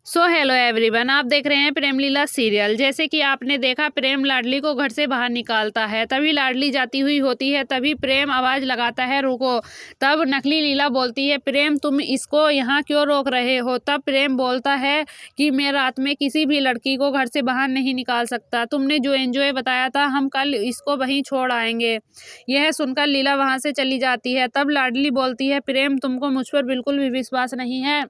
Hello everyone, आप देख रहे हैं प्रेम लीला सीरियल। जैसे कि आपने देखा, प्रेम लाडली को घर से बाहर निकालता है। तभी लाडली जाती हुई होती है, तभी प्रेम आवाज लगाता है रुको। तब नकली लीला बोलती है, प्रेम तुम इसको यहाँ क्यों रोक रहे हो। तब प्रेम बोलता है कि मैं रात में किसी भी लड़की को घर से बाहर नहीं निकाल सकता। तुमने जो एंजॉय बताया था, हम कल इसको वहीं छोड़ आएंगे। यह सुनकर लीला वहां से चली जाती है। तब लाडली बोलती है, प्रेम तुमको मुझ पर बिल्कुल भी विश्वास नहीं है।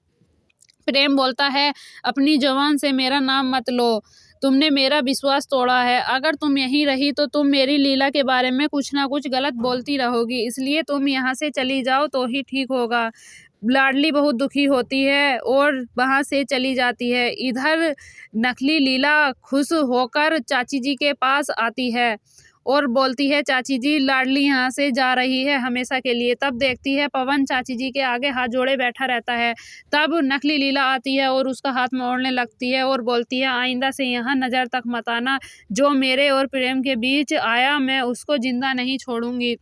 प्रेम बोलता है, अपनी जुबान से मेरा नाम मत लो। तुमने मेरा विश्वास तोड़ा है। अगर तुम यहीं रही तो तुम मेरी लीला के बारे में कुछ ना कुछ गलत बोलती रहोगी, इसलिए तुम यहाँ से चली जाओ तो ही ठीक होगा। लाडली बहुत दुखी होती है और वहाँ से चली जाती है। इधर नकली लीला खुश होकर चाची जी के पास आती है और बोलती है, चाची जी लाडली यहाँ से जा रही है हमेशा के लिए। तब देखती है पवन चाची जी के आगे हाथ जोड़े बैठा रहता है। तब नकली लीला आती है और उसका हाथ मोड़ने लगती है और बोलती है, आइंदा से यहाँ नज़र तक मत आना। जो मेरे और प्रेम के बीच आया, मैं उसको जिंदा नहीं छोड़ूंगी।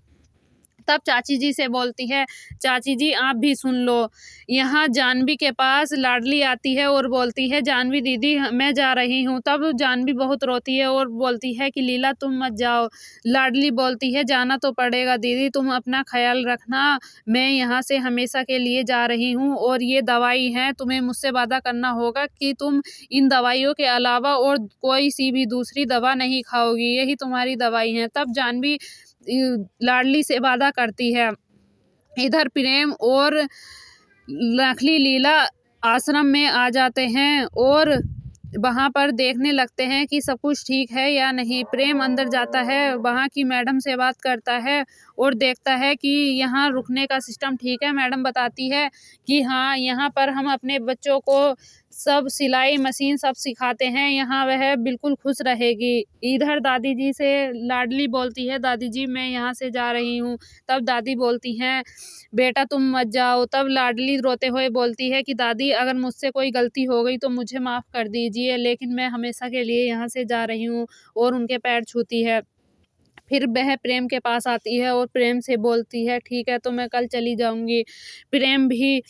तब चाची जी से बोलती है, चाची जी आप भी सुन लो। यहाँ जानवी के पास लाडली आती है और बोलती है, जानवी दीदी मैं जा रही हूँ। तब जानवी बहुत रोती है और बोलती है कि लीला तुम मत जाओ। लाडली बोलती है, जाना तो पड़ेगा दीदी, तुम अपना ख्याल रखना। मैं यहाँ से हमेशा के लिए जा रही हूँ और ये दवाई है, तुम्हें मुझसे वादा करना होगा कि तुम इन दवाइयों के अलावा और कोई सी भी दूसरी दवा नहीं खाओगी, यही तुम्हारी दवाई है। तब जानवी लाडली से वादा करती है। इधर प्रेम और नकली लीला आश्रम में आ जाते हैं और वहाँ पर देखने लगते हैं कि सब कुछ ठीक है या नहीं। प्रेम अंदर जाता है, वहाँ की मैडम से बात करता है और देखता है कि यहाँ रुकने का सिस्टम ठीक है। मैडम बताती है कि हाँ, यहाँ पर हम अपने बच्चों को सब सिलाई मशीन सब सिखाते हैं, यहाँ वह बिल्कुल खुश रहेगी। इधर दादी जी से लाडली बोलती है, दादी जी मैं यहाँ से जा रही हूँ। तब दादी बोलती हैं, बेटा तुम मत जाओ। तब लाडली रोते हुए बोलती है कि दादी अगर मुझसे कोई गलती हो गई तो मुझे माफ़ कर दीजिए, लेकिन मैं हमेशा के लिए यहाँ से जा रही हूँ। और उनके पैर छूती है। फिर वह प्रेम के पास आती है और प्रेम से बोलती है, ठीक है तो मैं कल चली जाऊँगी। प्रेम भी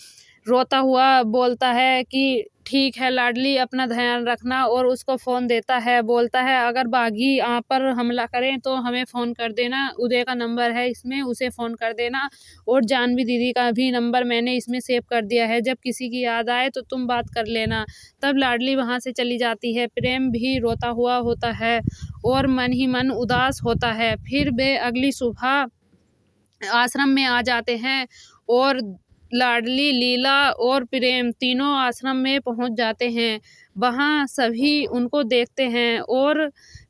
रोता हुआ बोलता है कि ठीक है लाडली, अपना ध्यान रखना। और उसको फ़ोन देता है, बोलता है अगर बागी आप पर हमला करें तो हमें फ़ोन कर देना, उदय का नंबर है इसमें, उसे फ़ोन कर देना। और जानवी दीदी का भी नंबर मैंने इसमें सेव कर दिया है, जब किसी की याद आए तो तुम बात कर लेना। तब लाडली वहाँ से चली जाती है। प्रेम भी रोता हुआ होता है और मन ही मन उदास होता है। फिर वे अगली सुबह आश्रम में आ जाते हैं और लाडली, लीला और प्रेम तीनों आश्रम में पहुंच जाते हैं। वहां सभी उनको देखते हैं और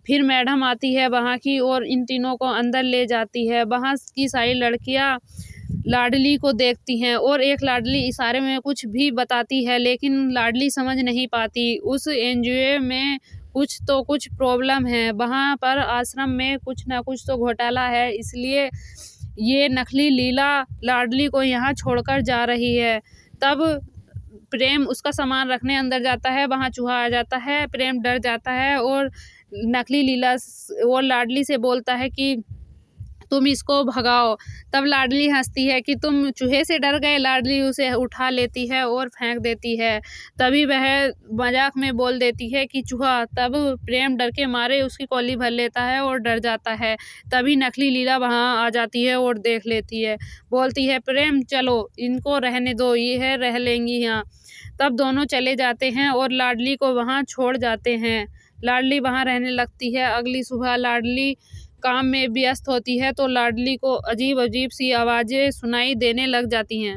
फिर मैडम आती है वहां की और इन तीनों को अंदर ले जाती है। वहां की सारी लड़कियां लाडली को देखती हैं और एक लाडली इशारे में कुछ भी बताती है, लेकिन लाडली समझ नहीं पाती। उस एनजीओ में कुछ प्रॉब्लम है, वहाँ पर आश्रम में कुछ ना कुछ तो घोटाला है, इसलिए ये नकली लीला लाडली को यहाँ छोड़कर जा रही है। तब प्रेम उसका सामान रखने अंदर जाता है, वहाँ चूहा आ जाता है। प्रेम डर जाता है और नकली लीला और लाडली से बोलता है कि तुम इसको भगाओ। तब लाडली हंसती है कि तुम चूहे से डर गए। लाडली उसे उठा लेती है और फेंक देती है। तभी वह मजाक में बोल देती है कि चूहा। तब प्रेम डर के मारे उसकी कोली भर लेता है और डर जाता है। तभी नकली लीला वहाँ आ जाती है और देख लेती है। बोलती है, प्रेम चलो इनको रहने दो, ये है रह लेंगी यहाँ। तब दोनों चले जाते हैं और लाडली को वहाँ छोड़ जाते हैं। लाडली वहाँ रहने लगती है। अगली सुबह लाडली काम में व्यस्त होती है तो लाडली को अजीब अजीब सी आवाज़ें सुनाई देने लग जाती हैं।